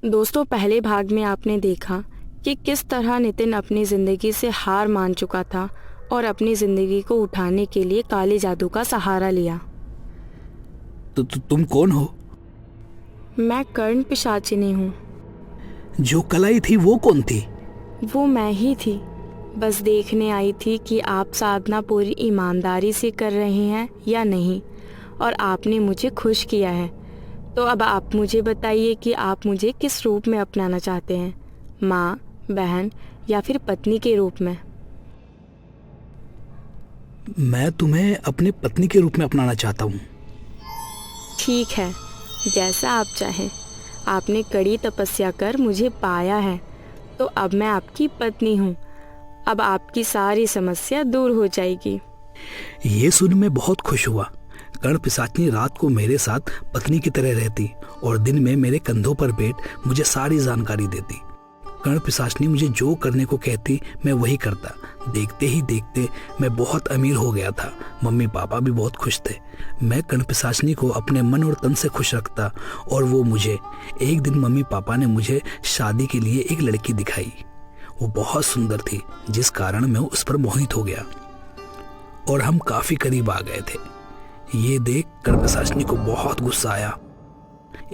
दोस्तों, पहले भाग में आपने देखा कि किस तरह नितिन अपनी ज़िंदगी से हार मान चुका था और अपनी ज़िंदगी को उठाने के लिए काले जादू का सहारा लिया। तो तुम कौन हो? मैं कर्ण पिशाचिनी हूँ। जो कलाई थी वो कौन थी? वो मैं ही थी। बस देखने आई थी कि आप साधना पूरी ईमानदारी से कर रहे हैं या नहीं, और आपने मुझे खुश किया है। तो अब आप मुझे बताइए कि आप मुझे किस रूप में अपनाना चाहते हैं, माँ, बहन या फिर पत्नी के रूप में? मैं तुम्हें अपनी पत्नी के रूप में अपनाना चाहता हूँ। ठीक है, जैसा आप चाहें। आपने कड़ी तपस्या कर मुझे पाया है, तो अब मैं आपकी पत्नी हूँ। अब आपकी सारी समस्या दूर हो जाएगी। ये सुन मैं बहुत खुश हुआ। कर्ण पिशाचिनी रात को मेरे साथ पत्नी की तरह रहती और दिन में मेरे कंधों पर बैठ मुझे सारी जानकारी देती। कर्ण पिशाचिनी मुझे जो करने को कहती मैं वही करता। देखते ही देखते मैं बहुत अमीर हो गया था। मम्मी पापा भी बहुत खुश थे। मैं कर्ण पिशाचिनी को अपने मन और तन से खुश रखता और वो मुझे। एक दिन मम्मी पापा ने मुझे शादी के लिए एक लड़की दिखाई। वो बहुत सुंदर थी, जिस कारण मैं उस पर मोहित हो गया और हम काफी करीब आ गए थे। ये देख कर्ण पिशाचिनी को बहुत गुस्सा आया।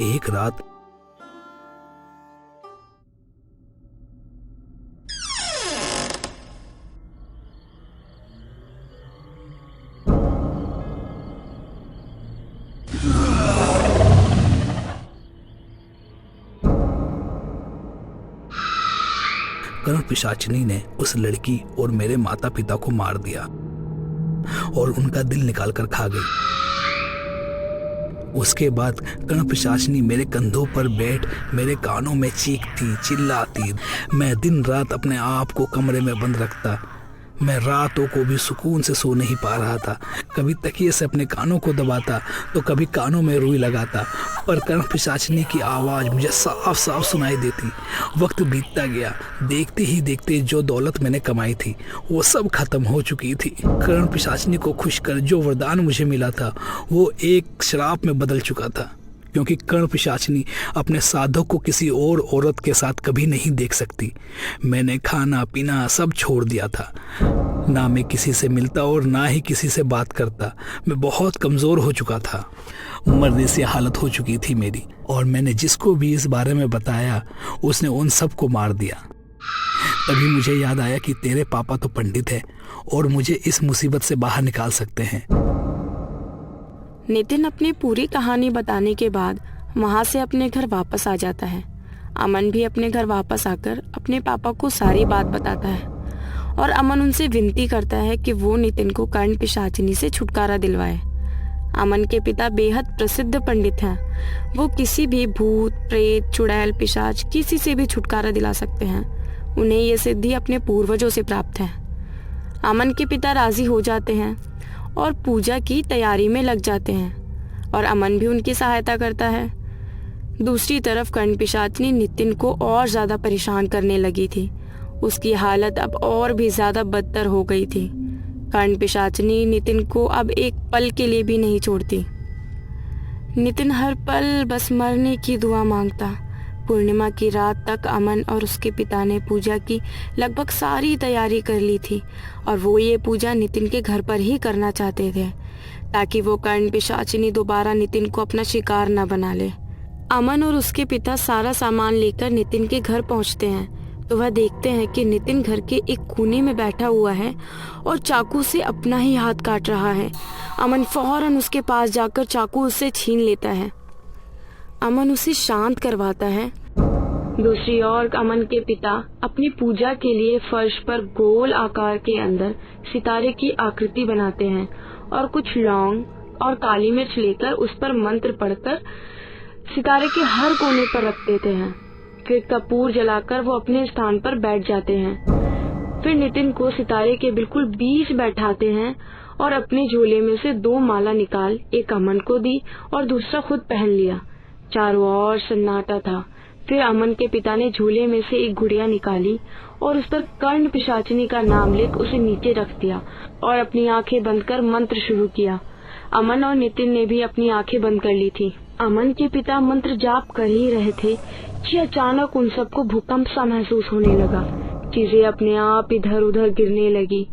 एक रात कर्ण पिशाचिनी ने उस लड़की और मेरे माता पिता को मार दिया और उनका दिल निकाल कर खा गई। उसके बाद कर्ण पिशाचिनी मेरे कंधों पर बैठ मेरे कानों में चीखती चिल्लाती। मैं दिन रात अपने आप को कमरे में बंद रखता। मैं रातों को भी सुकून से सो नहीं पा रहा था। कभी तकिए से अपने कानों को दबाता तो कभी कानों में रुई लगाता, पर कर्ण पिशाचिनी की आवाज़ मुझे साफ साफ सुनाई देती। वक्त बीतता गया। देखते ही देखते जो दौलत मैंने कमाई थी वो सब खत्म हो चुकी थी। कर्ण पिशाचिनी को खुश कर जो वरदान मुझे मिला था वो एक श्राप में बदल चुका था, क्योंकि कर्ण पिशाचिनी अपने साधक को किसी और औरत के साथ कभी नहीं देख सकती। मैंने खाना पीना सब छोड़ दिया था। ना मैं किसी से मिलता और ना ही किसी से बात करता। मैं बहुत कमज़ोर हो चुका था। मरने से हालत हो चुकी थी मेरी, और मैंने जिसको भी इस बारे में बताया उसने उन सबको मार दिया। तभी मुझे याद आया कि तेरे पापा तो पंडित हैं और मुझे इस मुसीबत से बाहर निकाल सकते हैं। नितिन अपनी पूरी कहानी बताने के बाद वहाँ से अपने घर वापस आ जाता है। अमन भी अपने घर वापस आकर अपने पापा को सारी बात बताता है और अमन उनसे विनती करता है कि वो नितिन को कर्ण पिशाचिनी से छुटकारा दिलवाए। अमन के पिता बेहद प्रसिद्ध पंडित हैं। वो किसी भी भूत, प्रेत, चुड़ैल, पिशाच किसी से भी छुटकारा दिला सकते हैं। उन्हें ये सिद्धि अपने पूर्वजों से प्राप्त है। अमन के पिता राजी हो जाते हैं और पूजा की तैयारी में लग जाते हैं, और अमन भी उनकी सहायता करता है। दूसरी तरफ कर्ण पिशाचिनी नितिन को और ज्यादा परेशान करने लगी थी। उसकी हालत अब और भी ज्यादा बदतर हो गई थी। कर्ण पिशाचिनी नितिन को अब एक पल के लिए भी नहीं छोड़ती। नितिन हर पल बस मरने की दुआ मांगता। पूर्णिमा की रात तक अमन और उसके पिता ने पूजा की लगभग सारी तैयारी कर ली थी, और वो ये पूजा नितिन के घर पर ही करना चाहते थे, ताकि वो कर्ण पिशाचिनी दोबारा नितिन को अपना शिकार न बना ले। अमन और उसके पिता सारा सामान लेकर नितिन के घर पहुंचते हैं तो वह देखते हैं कि नितिन घर के एक कोने में बैठा हुआ है और चाकू से अपना ही हाथ काट रहा है। अमन फौरन उसके पास जाकर चाकू उससे छीन लेता है। अमन उसे शांत करवाता है। दूसरी ओर अमन के पिता अपनी पूजा के लिए फर्श पर गोल आकार के अंदर सितारे की आकृति बनाते हैं और कुछ लौंग और काली मिर्च लेकर उस पर मंत्र पढ़कर सितारे के हर कोने पर रख देते हैं। फिर कपूर जलाकर वो अपने स्थान पर बैठ जाते हैं। फिर नितिन को सितारे के बिल्कुल बीच बैठाते हैं और अपने झोले में से 2 माला निकाल एक अमन को दी और दूसरा खुद पहन लिया। चारों ओर सन्नाटा था। फिर अमन के पिता ने झोले में से एक गुड़िया निकाली और उस पर कर्ण पिशाचिनी का नाम लिख उसे नीचे रख दिया और अपनी आंखें बंद कर मंत्र शुरू किया। अमन और नितिन ने भी अपनी आंखें बंद कर ली थी। अमन के पिता मंत्र जाप कर ही रहे थे कि अचानक उन सबको भूकंप सा महसूस होने लगा। चीजें अपने आप इधर उधर गिरने लगी।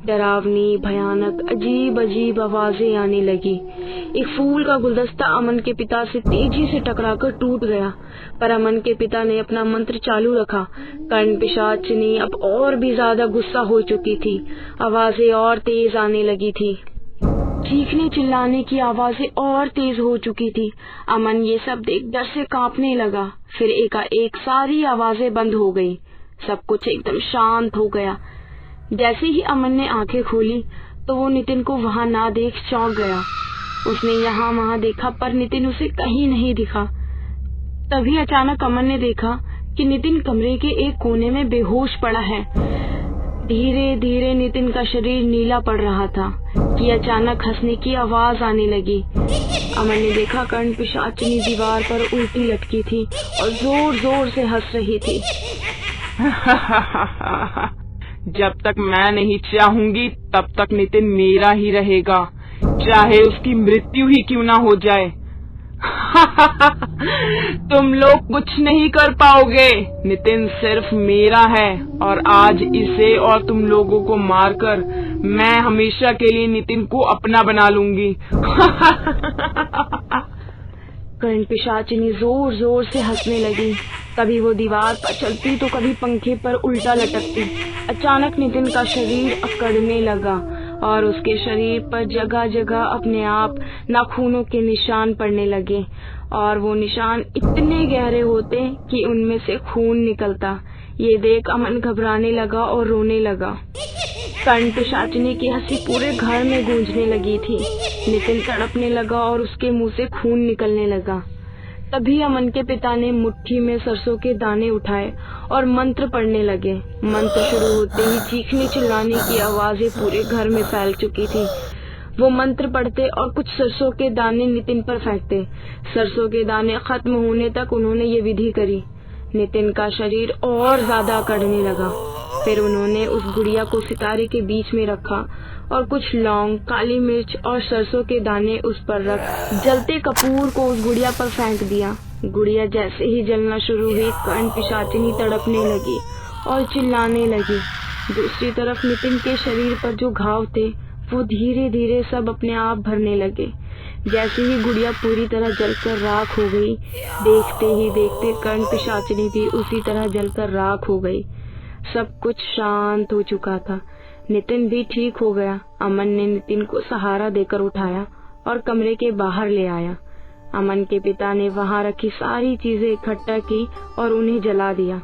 डरावनी, भयानक, अजीब अजीब आवाजें आने लगी। एक फूल का गुलदस्ता अमन के पिता से तेजी से टकराकर टूट गया, पर अमन के पिता ने अपना मंत्र चालू रखा। कर्ण पिशाचिनी अब और भी ज्यादा गुस्सा हो चुकी थी। आवाजें और तेज आने लगी थी। चीखने चिल्लाने की आवाजें और तेज हो चुकी थी। अमन ये सब देख डर से कांपने लगा। फिर एकाएक सारी आवाजें बंद हो गई। सब कुछ एकदम शांत हो गया। जैसे ही अमन ने आंखें खोली तो वो नितिन को वहां ना देख चौंक गया। उसने यहाँ वहां देखा पर नितिन उसे कहीं नहीं दिखा। तभी अचानक अमन ने देखा कि नितिन कमरे के एक कोने में बेहोश पड़ा है। धीरे धीरे नितिन का शरीर नीला पड़ रहा था कि अचानक हंसने की आवाज आने लगी। अमन ने देखा कर्ण पिशाचिनी दीवार पर उल्टी लटकी थी और जोर जोर से हंस रही थी। जब तक मैं नहीं चाहूंगी तब तक नितिन मेरा ही रहेगा, चाहे उसकी मृत्यु ही क्यों ना हो जाए। तुम लोग कुछ नहीं कर पाओगे। नितिन सिर्फ मेरा है और आज इसे और तुम लोगों को मारकर मैं हमेशा के लिए नितिन को अपना बना लूंगी। कर्ण पिशाचिनी जोर जोर से हंसने लगी। कभी वो दीवार पर चलती तो कभी पंखे पर उल्टा लटकती। अचानक नितिन का शरीर अकड़ने लगा और उसके शरीर पर जगह जगह अपने आप नाखूनों के निशान पड़ने लगे और वो निशान इतने गहरे होते कि उनमें से खून निकलता। ये देख अमन घबराने लगा और रोने लगा। कर्ण पिशाचिनी की हंसी पूरे घर में गूंजने लगी थी। नितिन तड़पने लगा और उसके मुंह से खून निकलने लगा। तभी अमन के पिता ने मुट्ठी में सरसों के दाने उठाए और मंत्र पढ़ने लगे। मंत्र शुरू होते ही चीखने चिल्लाने की आवाजें पूरे घर में फैल चुकी थी। वो मंत्र पढ़ते और कुछ सरसों के दाने नितिन पर फेंकते। सरसों के दाने खत्म होने तक उन्होंने ये विधि करी। नितिन का शरीर और ज्यादा अकड़ने लगा। फिर उन्होंने उस गुड़िया को सितारे के बीच में रखा और कुछ लौंग, काली मिर्च और सरसों के दाने उस पर रख जलते कपूर को उस गुड़िया पर फेंक दिया। गुड़िया जैसे ही जलना शुरू हुई कर्ण पिशाचिनी तड़पने लगी और चिल्लाने लगी। दूसरी तरफ नितिन के शरीर पर जो घाव थे वो धीरे धीरे सब अपने आप भरने लगे। जैसे ही गुड़िया पूरी तरह जलकर राख हो गई, देखते ही देखते कर्ण पिशाचिनी भी उसी तरह जलकर राख हो गई। सब कुछ शांत हो चुका था। नितिन भी ठीक हो गया। अमन ने नितिन को सहारा देकर उठाया और कमरे के बाहर ले आया। अमन के पिता ने वहां रखी सारी चीजें इकट्ठा की और उन्हें जला दिया।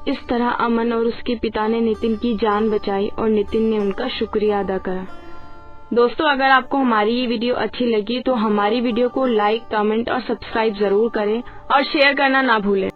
इस तरह अमन और उसके पिता ने नितिन की जान बचाई और नितिन ने उनका शुक्रिया अदा करा। दोस्तों, अगर आपको हमारी ये वीडियो अच्छी लगी तो हमारी वीडियो को लाइक, कमेंट और सब्सक्राइब जरूर करें और शेयर करना ना भूलें।